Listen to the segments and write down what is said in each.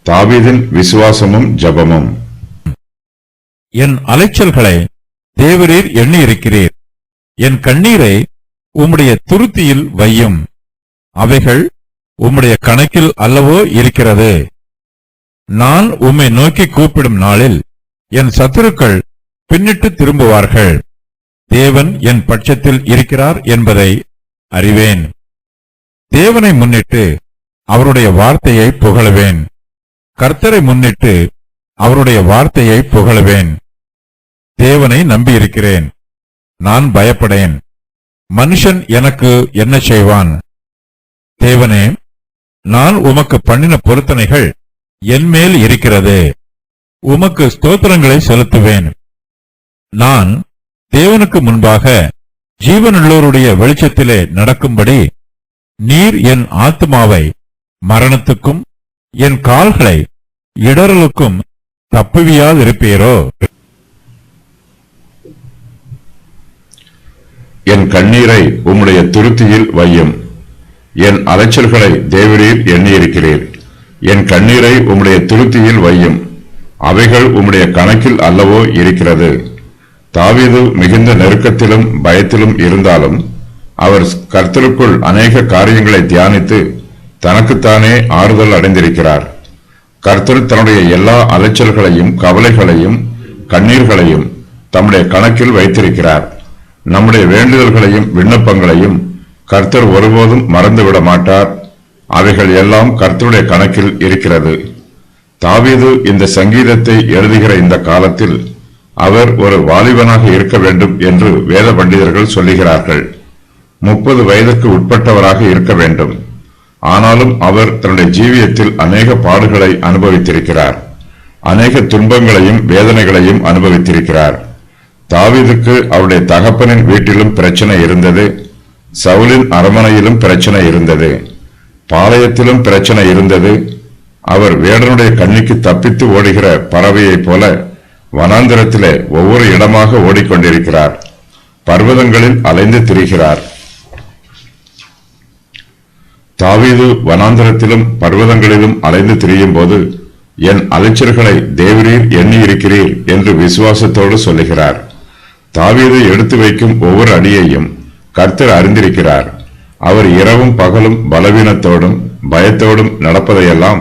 தாவீதின் விசுவாசமும் ஜெபமும். என் அலைச்சல்களை தேவரீர் எண்ணி இருக்கிறீர். என் கண்ணீரை உம்முடைய துருத்தியில் வையும். அவைகள் உம்முடைய கணக்கில் அல்லவோ இருக்கிறது. நான் உம்மை நோக்கி கூப்பிடும் நாளில் என் சத்துருக்கள் பின்னிட்டு திரும்புவார்கள். தேவன் என் பட்சத்தில் இருக்கிறார் என்பதை அறிவேன். தேவனை முன்னிட்டு அவருடைய வார்த்தையை புகழுவேன். கர்த்தரை முன்னிட்டு அவருடைய வார்த்தையை புகழுவேன். தேவனை நம்பியிருக்கிறேன், நான் பயப்படேன். மனுஷன் எனக்கு என்ன செய்வான்? தேவனே, நான் உமக்கு பண்ணின பொருத்தனைகள் என்மேல் இருக்கிறது. உமக்கு ஸ்தோத்திரங்களை செலுத்துவேன். நான் தேவனுக்கு முன்பாக ஜீவனுள்ளோருடைய வெளிச்சத்திலே நடக்கும்படி நீர் என் ஆத்துமாவை மரணத்துக்கும் என் கால்களை இடறலுக்கும் தப்புவியாதிருப்பீரோ? என் கண்ணீரை உம்முடைய துருத்தியில் வையும். என் அலைச்சல்களை தேவரீர் எண்ணியிருக்கிறீர். என் கண்ணீரை உம்முடைய துருத்தியில் வையும். அவைகள் உம்முடைய கணக்கில் அல்லவோ இருக்கிறது. தாவீது மிகுந்த நெருக்கத்திலும் பயத்திலும் இருந்தாலும் அவர் கர்த்தருக்குள் அநேக காரியங்களை தியானித்து தனக்குத்தானே ஆறுதல் அடைந்திருக்கிறார். கர்த்தர் தன்னுடைய எல்லா அலைச்சல்களையும் கவலைகளையும் கண்ணீர்களையும் தம்முடைய கணக்கில் வைத்திருக்கிறார். நம்முடைய வேண்டுதல்களையும் விண்ணப்பங்களையும் கர்த்தர் ஒருபோதும் மறந்துவிட மாட்டார். அவைகள் எல்லாம் கர்த்தருடைய கணக்கில் இருக்கிறது. தாவீது இந்த சங்கீதத்தை எழுதுகிற இந்த காலத்தில் அவர் ஒரு வாலிபனாக இருக்க வேண்டும் என்று வேத பண்டிதர்கள் சொல்லுகிறார்கள். 30 வயதுக்கு உட்பட்டவராக இருக்க வேண்டும். ஆனாலும் அவர் தன்னுடைய ஜீவியத்தில் அநேக பாடுகளை அனுபவித்திருக்கிறார். அநேக துன்பங்களையும் வேதனைகளையும் அனுபவித்திருக்கிறார். தாவீதுக்கு அவருடைய தகப்பனின் வீட்டிலும் பிரச்சனை இருந்தது. சவுலின் அரமனையிலும் பிரச்சனை இருந்தது. பாளையத்திலும் பிரச்சனை இருந்தது. அவர் வேடனுடைய கண்ணிக்கு தப்பித்து ஓடுகிற பறவையைப் போல வனாந்திரத்திலே ஒவ்வொரு இடமாக ஓடிக்கொண்டிருக்கிறார். பர்வதங்களில் அலைந்து திரிகிறார். தாவீது வனாந்திரத்திலும் பர்வதங்களிலும் அலைந்து திரியும் போது என் அலைச்சல்களை தேவரீர் எண்ணி இருக்கிறீர் என்று விசுவாசத்தோடு சொல்லுகிறார். தாவீது எடுத்து வைக்கும் ஒவ்வொரு அடியையும் கர்த்தர் அறிந்திருக்கிறார். அவர் இரவும் பகலும் பலவீனத்தோடும் பயத்தோடும் நடப்பதையெல்லாம்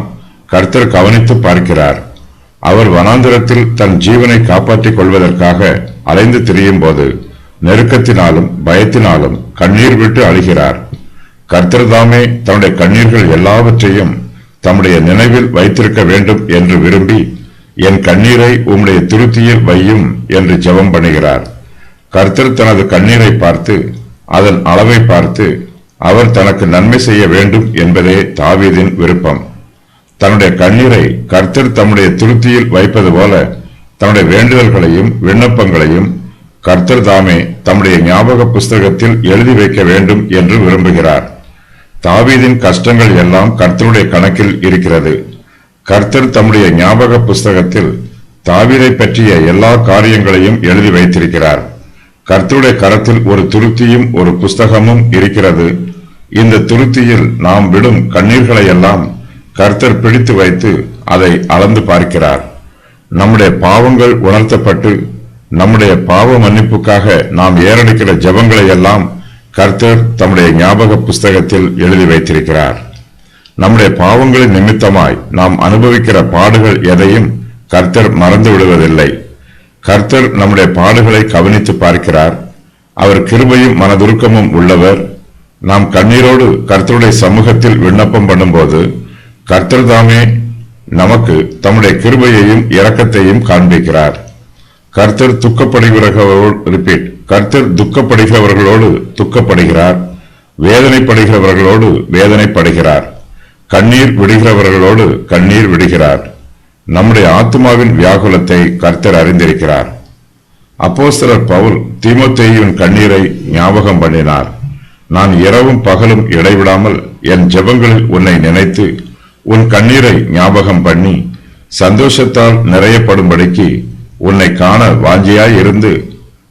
கர்த்தர் கவனித்து பார்க்கிறார். அவர் வனாந்திரத்தில் தன் ஜீவனை காப்பாற்றிக் கொள்வதற்காக அலைந்து திரியும் போது நெருக்கத்தினாலும் பயத்தினாலும் கண்ணீர் விட்டு அழுகிறார். கர்த்தர் தாமே தன்னுடைய கண்ணீர்கள் எல்லாவற்றையும் தம்முடைய நினைவில் வைத்திருக்க வேண்டும் என்று விரும்பி என் கண்ணீரை உம்முடைய துருத்தியில் வையும் என்று ஜெபம் பண்ணுகிறார். கர்த்தர் தனது கண்ணீரை பார்த்து அதன் அளவை பார்த்து அவர் தனக்கு நன்மை செய்ய வேண்டும் என்பதே தாவீதின் விருப்பம். தன்னுடைய கண்ணீரை கர்த்தர் தம்முடைய துருத்தியில் வைப்பது போல தன்னுடைய வேண்டுதல்களையும் விண்ணப்பங்களையும் கர்த்தர் தாமே தம்முடைய ஞாபக புஸ்தகத்தில் எழுதி வைக்க வேண்டும் என்று விரும்புகிறார். தாவீதின் கஷ்டங்கள் எல்லாம் கர்த்தருடைய கணக்கில் இருக்கிறது. கர்த்தர் தம்முடைய ஞாபக புஸ்தகத்தில் தாவீதை பற்றிய எல்லா காரியங்களையும் எழுதி வைத்திருக்கிறார். கர்த்தருடைய கரத்தில் ஒரு துருத்தியும் ஒரு புஸ்தகமும் இருக்கிறது. இந்த துருத்தியில் நாம் விடும் கண்ணீர்களை எல்லாம் கர்த்தர் பிடித்து வைத்து அதை அளந்து பார்க்கிறார். நம்முடைய பாவங்கள் உணர்த்தப்பட்டு நம்முடைய பாவ மன்னிப்புக்காக நாம் ஏறெடுக்கிற ஜெபங்களை எல்லாம் கர்த்தர் தம்முடைய ஞாபக புஸ்தகத்தில் எழுதி வைத்திருக்கிறார். நம்முடைய பாவங்களின் நிமித்தமாய் நாம் அனுபவிக்கிற பாடுகள் எதையும் கர்த்தர் மறந்து விடுவதில்லை. கர்த்தர் நம்முடைய பாடுகளை கவனித்து பார்க்கிறார். அவர் கிருபையும் மனதுருக்கமும் உள்ளவர். நாம் கண்ணீரோடு கர்த்தருடைய சமூகத்தில் விண்ணப்பம் பண்ணும்போது கர்த்தர் தாமே நமக்கு தம்முடைய கிருபையையும் இரக்கத்தையும் காண்பிக்கிறார். கர்த்தர் துக்கப்படுகிறவர்களோடு துக்கப்படுகிறார். வேதனைப்படுகிறவர்களோடு வேதனைப்படுகிறார். கண்ணீர் விடுகிறவர்களோடு கண்ணீர் விடுகிறார். நம்முடைய ஆத்துமாவின் வியாகுலத்தை கர்த்தர் அறிந்திருக்கிறார். அப்போஸ்தலர் பவுல் தீமோத்தேயுவின் கண்ணீரை ஞாபகம் பண்ணினார். நான் இரவும் பகலும் இடைவிடாமல் என் ஜெபங்களில் உன்னை நினைத்து உன் கண்ணீரை ஞாபகம் பண்ணி சந்தோஷத்தால் நிறையப்படும்படிக்கு உன்னை காண வாஞ்சியாய் இருந்து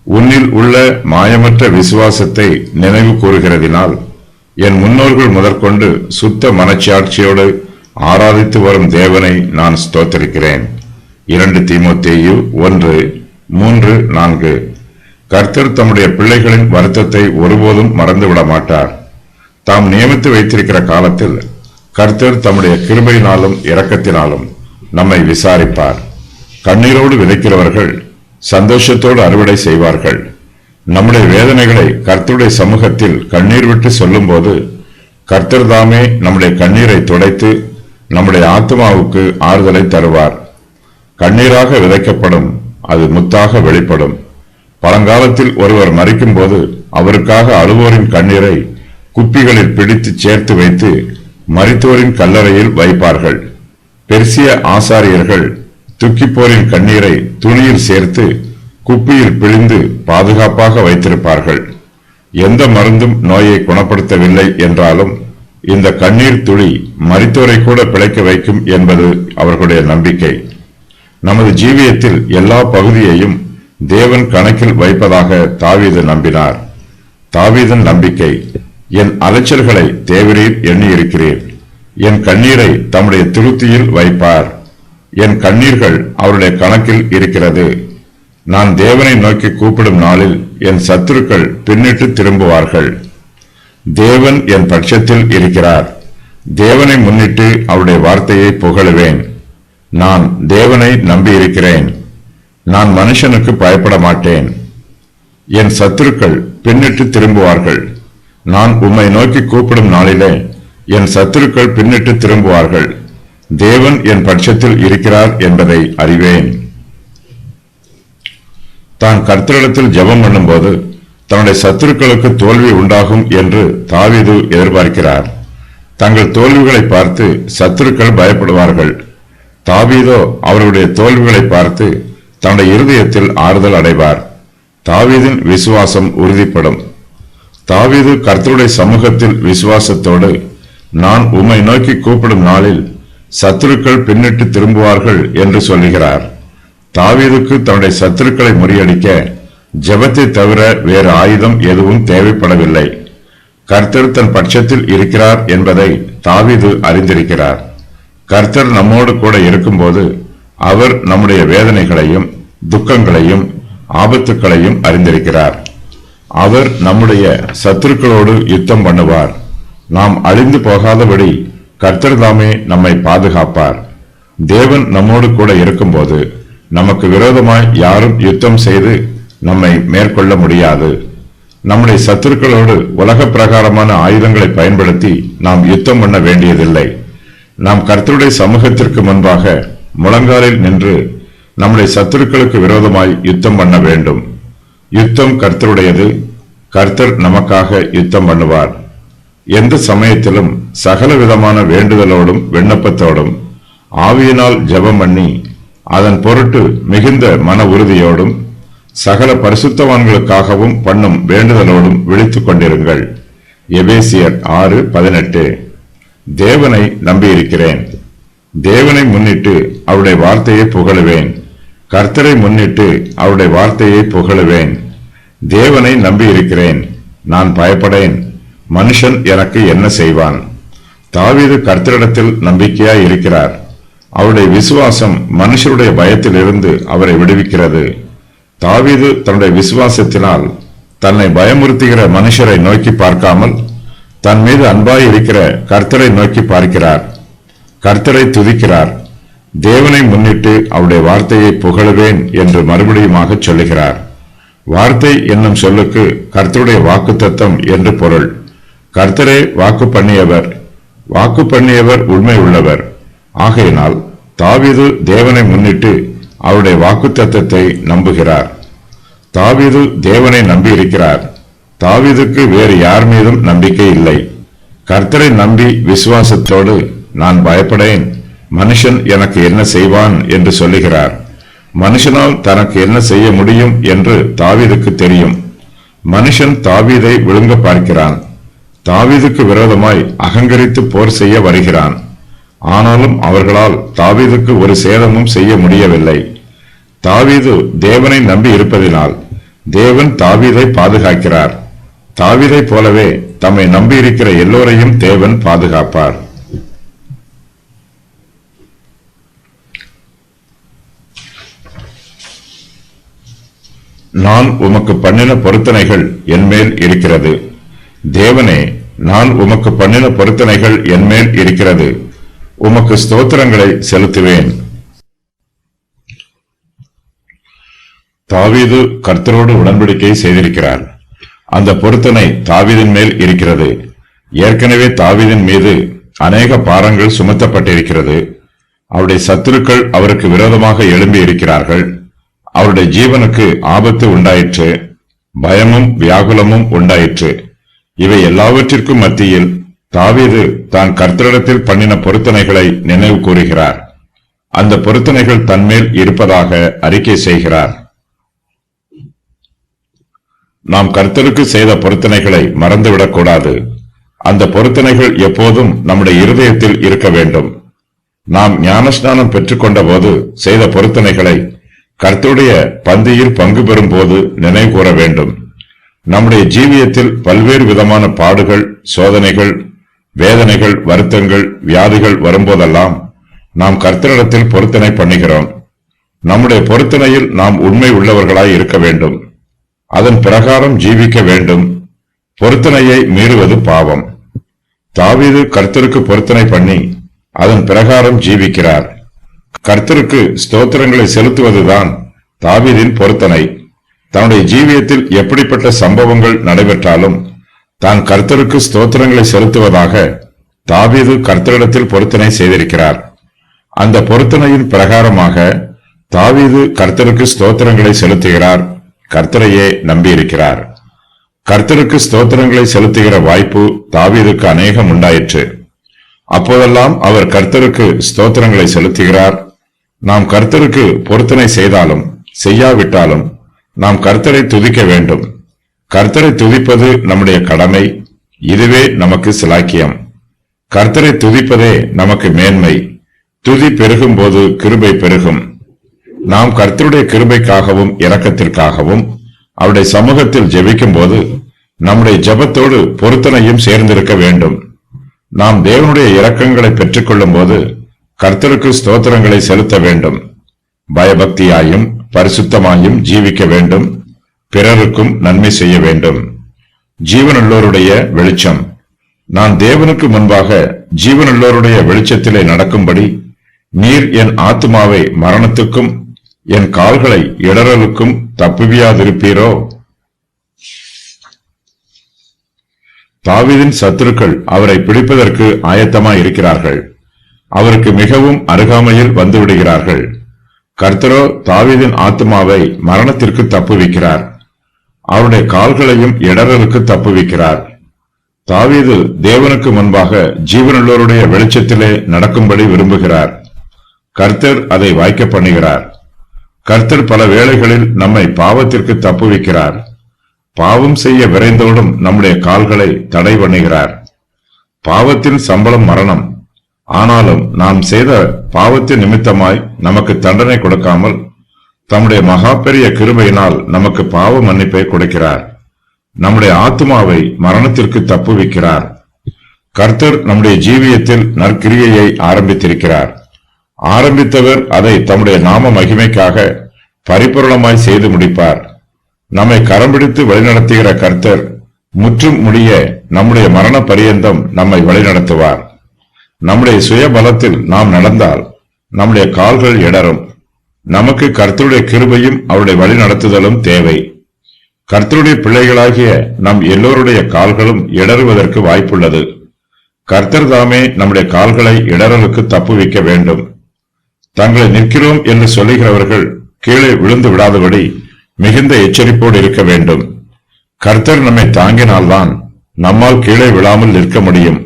உன்னில் உள்ள மாயமற்ற விசுவாசத்தை நினைவு கூறுகிறதினால் என் முன்னோர்கள் முதற்கொண்டு சுத்த மனச்சாட்சியோடு ஆராதித்து வரும் தேவனை நான் ஸ்தோத்தரிக்கிறேன். 2 தீமோத்தேயு 1:3-4. கர்த்தர் தம்முடைய பிள்ளைகளின் வருத்தத்தை ஒருபோதும் மறந்துவிட மாட்டார். தாம் நியமித்து வைத்திருக்கிற காலத்தில் கர்த்தர் தம்முடைய கிருபையினாலும் இரக்கத்தினாலும் நம்மை விசாரிப்பார். கண்ணீரோடு விதைக்கிறவர்கள் சந்தோஷத்தோடு அறுவடை செய்வார்கள். நம்முடைய வேதனைகளை கர்த்தருடைய சமூகத்தில் கண்ணீர் விட்டு சொல்லும்போது கர்த்தர் தாமே நம்முடைய கண்ணீரை துடைத்து நம்முடைய ஆத்மாவுக்கு ஆறுதலை தருவார். கண்ணீராக விதைக்கப்படும், அது முத்தாக வெளிப்படும். பழங்காலத்தில் ஒருவர் மரிக்கும் போது அவருக்காக அழுவோரின் கண்ணீரை குப்பிகளில் பிடித்து சேர்த்து வைத்து மரித்தோரின் கல்லறையில் வைப்பார்கள். பெர்சிய ஆசாரியர்கள் துக்கிப்போரின் கண்ணீரை துணியில் சேர்த்து குப்பியில் பிழிந்து பாதுகாப்பாக வைத்திருப்பார்கள். எந்த மருந்தும் நோயை குணப்படுத்தவில்லை என்றாலும் இந்த கண்ணீர் துளி மரித்தோரை கூட பிழைக்க வைக்கும் என்பது அவர்களுடைய நம்பிக்கை. நமது ஜீவியத்தில் எல்லா பகுதியையும் தேவன் கணக்கில் வைப்பதாக தாவீது நம்பினார். தாவீதின் நம்பிக்கை, என் அலைச்சல்களை தேவரீர் எண்ணியிருக்கிறீர், என் கண்ணீரை தம்முடைய திருப்தியில் வைப்பார், என் கண்ணீர்கள் அவருடைய கணக்கில் இருக்கிறது. நான் தேவனை நோக்கி கூப்பிடும் நாளில் என் சத்துருக்கள் பின்னிட்டு திரும்புவார்கள். தேவன் என் பட்சத்தில் இருக்கிறார். தேவனை முன்னிட்டு அவருடைய வார்த்தையை புகழுவேன். நான் தேவனை நம்பியிருக்கிறேன். நான் மனுஷனுக்கு பயப்பட மாட்டேன். என் சத்துருக்கள் பின்னிட்டு திரும்புவார்கள். நான் உம்மை நோக்கி கூப்பிடும் நாளிலே என் சத்துருக்கள் பின்னிட்டு திரும்புவார்கள். தேவன் என் பட்சத்தில் இருக்கிறார் என்பதை அறிவேன். தான் கர்த்தரிடத்தில் ஜெபம் பண்ணும்போது தன்னுடைய சத்துருக்களுக்கு தோல்வி உண்டாகும் என்று தாவீது எதிர்பார்க்கிறார். தங்கள் தோல்விகளை பார்த்து சத்துருக்கள் பயப்படுவார்கள். தாவீதோ அவர்களுடைய தோல்விகளை பார்த்து தன்னுடைய இருதயத்தில் ஆறுதல் அடைவார். தாவீதின் விசுவாசம் உறுதிப்படும். தாவீது கர்த்தருடைய சமூகத்தில் விசுவாசத்தோடு நான் உம்மை நோக்கி கூப்பிடும் நாளில் சத்துருக்கள் பின்னிட்டு திரும்புவார்கள் என்று சொல்லுகிறார். தாவீதுக்கு தன்னுடைய சத்துருக்களை முறியடிக்க ஜெபத்தை தவிர வேறு ஆயுதம் எதுவும் தேவைப்படவில்லை. கர்த்தர் தன் பட்சத்தில் இருக்கிறார் என்பதை தாவீது அறிந்திருக்கிறார். கர்த்தர் நம்மோடு கூட இருக்கும்போது அவர் நம்முடைய வேதனைகளையும் துக்கங்களையும் ஆபத்துக்களையும் அறிந்திருக்கிறார். அவர் நம்முடைய சத்துருக்களோடு யுத்தம் பண்ணுவார். நாம் அழிந்து போகாதபடி கர்த்தர் தாமே நம்மை பாதுகாப்பார். தேவன் நம்மோடு கூட இருக்கும்போது நமக்கு விரோதமாய் யாரும் யுத்தம் செய்து நம்மை மேற்கொள்ள முடியாது. நம்முடைய சத்துருக்களோடு உலக பிரகாரமான ஆயுதங்களை பயன்படுத்தி நாம் யுத்தம் பண்ண வேண்டியதில்லை. நாம் கர்த்தருடைய சமூகத்திற்கு முன்பாக முழங்காலில் நின்று நம்முடைய சத்துருக்களுக்கு விரோதமாய் யுத்தம் பண்ண வேண்டும். யுத்தம் கர்த்தருடையது. கர்த்தர் நமக்காக யுத்தம் பண்ணுவார். எந்த சமயத்திலும் சகல விதமான வேண்டுதலோடும் விண்ணப்பத்தோடும் ஆவியினால் ஜெபம் பண்ணி அதன் பொருட்டு மிகுந்த மன உறுதியோடும் சகல பரிசுத்தவான்களுக்காகவும் பண்ணும் வேண்டுதலோடும் விழித்துக் கொண்டிருங்கள். எபேசியர் 6:18. தேவனை நம்பியிருக்கிறேன். தேவனை முன்னிட்டு அவருடைய வார்த்தையை புகழுவேன். கர்த்தரை முன்னிட்டு அவருடைய வார்த்தையை புகழுவேன். தேவனை நம்பியிருக்கிறேன். நான் பயப்படேன். மனுஷன் எனக்கு என்ன செய்வான்? தாவீது கர்த்தரிடத்தில் நம்பிக்கையாய் இருக்கிறார். அவருடைய விசுவாசம் மனுஷருடைய பயத்திலிருந்து அவரை விடுவிக்கிறது. தாவீது தன்னுடைய விசுவாசத்தினால் தன்னை பயமுறுத்துகிற மனுஷரை நோக்கி பார்க்காமல் தன் மீது அன்பாய் இருக்கிற கர்த்தரை நோக்கி பார்க்கிறார். கர்த்தரை துதிக்கிறார். தேவனை முன்னிட்டு அவருடைய வார்த்தையை புகழுவேன் என்று மறுபடியுமாக சொல்லுகிறார். வார்த்தை என்னும் சொல்லுக்கு கர்த்தருடைய வாக்குத்தத்தம் என்று பொருள். கர்த்தரே வாக்கு பண்ணியவர். வாக்கு பண்ணியவர் உண்மை உள்ளவர். ஆகையினால் தாவீது தேவனை முன்னிட்டு அவருடைய வாக்குத்தத்தத்தை நம்புகிறார். தாவீது தேவனை நம்பி இருக்கிறார். தாவீதுக்கு வேறு யார் மீதும் நம்பிக்கை இல்லை. கர்த்தரை நம்பி விசுவாசத்தோடு நான் பயப்படேன், மனுஷன் எனக்கு என்ன செய்வான் என்று சொல்லுகிறார். மனுஷனால் தனக்கு என்ன செய்ய முடியும் என்று தாவீதுக்கு தெரியும். மனுஷன் தாவீதை விழுங்க பார்க்கிறான். தாவீதுக்கு விரோதமாய் அகங்கரித்து போர் செய்ய வருகிறான். ஆனாலும் அவர்களால் தாவீதுக்கு ஒரு சேதமும் செய்ய முடியவில்லை. தாவீது தேவனை நம்பி இருப்பதினால் தேவன் தாவீதை பாதுகாக்கிறார். தாவீதை போலவே தம்மை நம்பியிருக்கிற எல்லோரையும் தேவன் பாதுகாப்பார். நான் உமக்கு பண்ணின பொருத்தனைகள் என்மேல் இருக்கிறது. தேவனே, நான் உமக்கு பண்ணின பொருத்தனைகள் என்மேல் இருக்கிறது. உமக்கு ஸ்தோத்திரங்களை செலுத்துவேன். தாவீது கர்த்தரோடு உடன்படிக்கை செய்திருக்கிறார். அந்த பொருத்தனை தாவீதின் மேல் இருக்கிறது. ஏற்கனவே தாவீதின் மீது அநேக பாரங்கள் சுமத்தப்பட்டிருக்கிறது. அவருடைய சத்துருக்கள் அவருக்கு விரோதமாக எழும்பி இருக்கிறார்கள். அவருடைய ஜீவனுக்கு ஆபத்து உண்டாயிற்று. பயமும் வியாகுலமும் உண்டாயிற்று. இவை எல்லாவற்றிற்கும் மத்தியில் தாவீது தான் கர்த்தரிடத்தில் பண்ணின பொருத்தனைகளை நினைவு கூறுகிறார். அந்த பொருத்தனைகள் தன்மேல் இருப்பதாக அறிக்கை செய்கிறார். நாம் கர்த்தருக்கு செய்த பொருத்தனைகளை மறந்துவிடக்கூடாது. அந்த பொருத்தனைகள் எப்போதும் நம்முடைய இருதயத்தில் இருக்க வேண்டும். நாம் ஞானஸ்நானம் பெற்றுக்கொண்ட போது செய்த பொருத்தனைகளை கர்த்தருடைய பந்தியில் பங்கு பெறும் போது நினைவு கூற வேண்டும். நம்முடைய ஜீவியத்தில் பல்வேறு விதமான பாடுகள், சோதனைகள், வேதனைகள், வருத்தங்கள், வியாதிகள் வரும்போதெல்லாம் நாம் கர்த்தரிடத்தில் பொருத்தனை பண்ணுகிறோம். நம்முடைய பொருத்தனையில் நாம் உண்மை உள்ளவர்களாய் இருக்க வேண்டும். அதன் பிரகாரம் ஜீவிக்க வேண்டும். பொருத்தனையை மீறுவது பாவம். தாவீது கர்த்தருக்கு பொருத்தனை பண்ணி அதன் பிரகாரம் ஜீவிக்கிறார். கர்த்தருக்கு ஸ்தோத்திரங்களை செலுத்துவதுதான் தாவீதின் பொருத்தனை. தன்னுடைய ஜீவியத்தில் எப்படிப்பட்ட சம்பவங்கள் நடைபெற்றாலும் தான் கர்த்தருக்கு ஸ்தோத்திரங்களை செலுத்துவதாக தாவீது கர்த்தரிடத்தில் பொருத்தனை செய்திருக்கிறார். அந்த பொருத்தனையின் பிரகாரமாக தாவீது கர்த்தருக்கு ஸ்தோத்திரங்களை செலுத்துகிறார். கர்த்தரையே நம்பியிருக்கிறார். கர்த்தருக்கு ஸ்தோத்திரங்களை செலுத்துகிற வாய்ப்பு தாவீதுக்கு அநேகம் உண்டாயிற்று. அப்போதெல்லாம் அவர் கர்த்தருக்கு ஸ்தோத்திரங்களை செலுத்துகிறார். நாம் கர்த்தருக்கு பொருத்தனை செய்தாலும் செய்யாவிட்டாலும் நாம் கர்த்தரை துதிக்க வேண்டும். கர்த்தரை துதிப்பது நம்முடைய கடமை. இதுவே நமக்கு சிலாக்கியம். கர்த்தரை துதிப்பதே நமக்கு மேன்மை. துதி பெருகும் போது கிருபை பெருகும். நாம் கர்த்தருடைய கிருபைக்காகவும் இரக்கத்திற்காகவும் அவருடைய சமூகத்தில் ஜெபிக்கும் போது நம்முடைய ஜெபத்தோடு பொருத்தனையும் சேர்ந்திருக்க வேண்டும். நாம் தேவனுடைய இரக்கங்களை பெற்றுக்கொள்ளும் போது கர்த்தருக்கு ஸ்தோத்திரங்களை செலுத்த வேண்டும். பயபக்தியாயும் பரிசுத்தமாயும் ஜீவிக்க வேண்டும். பிறருக்கும் நன்மை செய்ய வேண்டும். ஜீவனுள்ளோருடைய வெளிச்சம். நான் தேவனுக்கு முன்பாக ஜீவனுள்ளோருடைய வெளிச்சத்திலே நடக்கும்படி நீர் என் ஆத்துமாவை மரணத்துக்கும் என் கால்களை இடறலுக்கும் தப்புவியாதிருப்பீரோ? தாவீதின் சத்துருக்கள் அவரை பிடிப்பதற்கு ஆயத்தமாய் இருக்கிறார்கள். அவருக்கு மிகவும் அருகாமையில் வந்துவிடுகிறார்கள். கர்த்தரோ தாவீதின் ஆத்துமாவை மரணத்திற்கு தப்புவிக்கிறார். அவருடைய கால்களையும் இடறலுக்கு தப்புவிக்கிறார். தாவீது தேவனுக்கு முன்பாக ஜீவனுள்ளோருடைய வெளிச்சத்திலே நடக்கும்படி விரும்புகிறார். கர்த்தர் அதை வாய்க்க பண்ணுகிறார். கர்த்தர் பல வேளைகளில் நம்மை பாவத்திற்கு தப்புவிக்கிறார். பாவம் செய்ய விரைந்தோடும் நம்முடைய கால்களை தடை பண்ணுகிறார். பாவத்தின் சம்பளம் மரணம். ஆனாலும் நாம் செய்த பாவத்தின் நிமித்தமாய் நமக்கு தண்டனை கொடுக்காமல் தம்முடைய மகா பெரிய கிருபையினால் நமக்கு பாவ மன்னிப்பை கொடுக்கிறார். நம்முடைய ஆத்துமாவை மரணத்திற்கு தப்புவிக்கிறார். கர்த்தர் நம்முடைய ஜீவியத்தில் நற்கிரியையை ஆரம்பித்திருக்கிறார். ஆரம்பித்தவர் அதை தம்முடைய நாம மகிமைக்காக பரிபூரணமாய் செய்து முடிப்பார். நம்மை கரம்பிடித்து வழிநடத்துகிற கர்த்தர் முற்றும் முடிய நம்முடைய மரண பரியந்தம் நம்மை வழிநடத்துவார். நம்முடைய சுய பலத்தில் நாம் நடந்தால் நம்முடைய கால்கள் இடரும். நமக்கு கர்த்தருடைய கிருபையும் அவருடைய வழிநடத்துதலும் தேவை. கர்த்தருடைய பிள்ளைகளாகிய நம் எல்லோருடைய கால்களும் இடறுவதற்கு வாய்ப்புள்ளது. கர்த்தர் தாமே நம்முடைய கால்களை இடறலுக்கு தப்புவிக்க வேண்டும். தங்களை நிற்கிறோம் என்று சொல்லுகிறவர்கள் கீழே விழுந்து விடாதபடி மிகுந்த எச்சரிப்போடு இருக்க வேண்டும். கர்த்தர் நம்மை தாங்கினால்தான் நம்மால் கீழே விழாமல் நிற்க முடியும்.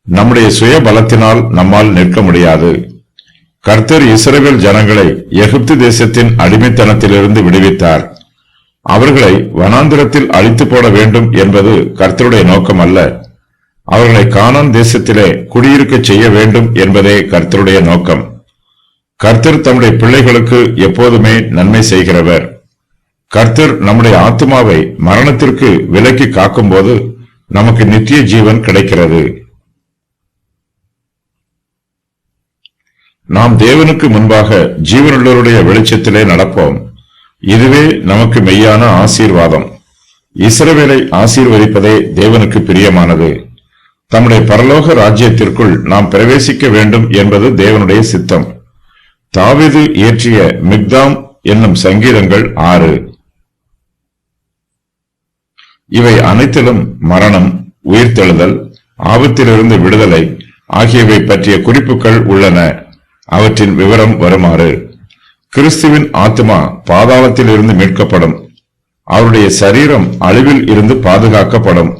நம்முடைய சுய பலத்தினால் நம்மால் நிற்க முடியாது. கர்த்தர் இஸ்ரவேல் ஜனங்களை எகிப்து தேசத்தின் அடிமைத்தனத்திலிருந்து விடுவித்தார். அவர்களை வனாந்திரத்தில் அழித்து போட வேண்டும் என்பது கர்த்தருடைய நோக்கம் அல்ல. அவர்களை கானான் தேசத்திலே குடியிருக்க செய்ய வேண்டும் என்பதே கர்த்தருடைய நோக்கம். கர்த்தர் தம்முடைய பிள்ளைகளுக்கு எப்போதுமே நன்மை செய்கிறவர். கர்த்தர் நம்முடைய ஆத்துமாவை மரணத்திற்கு விலக்கி காக்கும் போது நமக்கு நித்திய ஜீவன் கிடைக்கிறது. நாம் தேவனுக்கு முன்பாக ஜீவனுள்ளவருடைய வெளிச்சத்திலே நடப்போம். இதுவே நமக்கு மெய்யான ஆசீர்வாதம். இஸ்ரவேலை ஆசீர்வதிப்பதே தேவனுக்கு பிரியமானது. தம்முடைய பரலோக ராஜ்யத்திற்குள் நாம் பிரவேசிக்க வேண்டும் என்பது தேவனுடைய சித்தம். தாவீது இயற்றிய மிக்தாம் என்னும் சங்கீதங்கள் 6. இவை அனைத்திலும் மரணம், உயிர்த்தெழுதல், ஆபத்திலிருந்து விடுதலை ஆகியவை பற்றிய குறிப்புகள் உள்ளன. அவற்றின் விவரம் வருமாறு: கிறிஸ்துவின் ஆத்மா பாதாளத்தில் இருந்து மீட்கப்படும். அவருடைய சரீரம் அழிவில் இருந்து பாதுகாக்கப்படும்.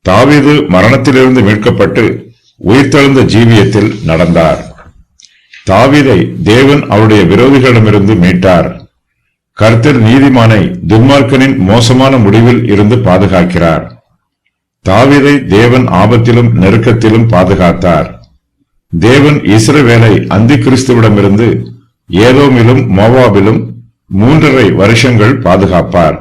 தாவீது மரணத்திலிருந்து மீட்கப்பட்டு உயிர்த்தெழுந்த ஜீவியத்தில் நடந்தார். தாவீதை தேவன் அவருடைய விரோதிகளிடமிருந்து மீட்டார். கர்த்தர் நீதிமானை துன்மார்க்கனின் மோசமான முடிவில் இருந்து பாதுகாக்கிறார். தாவீதை தேவன் ஆபத்திலும் நெருக்கத்திலும் பாதுகாத்தார். தேவன் இஸ்ரவேலை அந்தி கிறிஸ்துவிடமிருந்து ஏதோமிலும் மோவாபிலும் 3½ வருஷங்கள் பாதுகாப்பார்.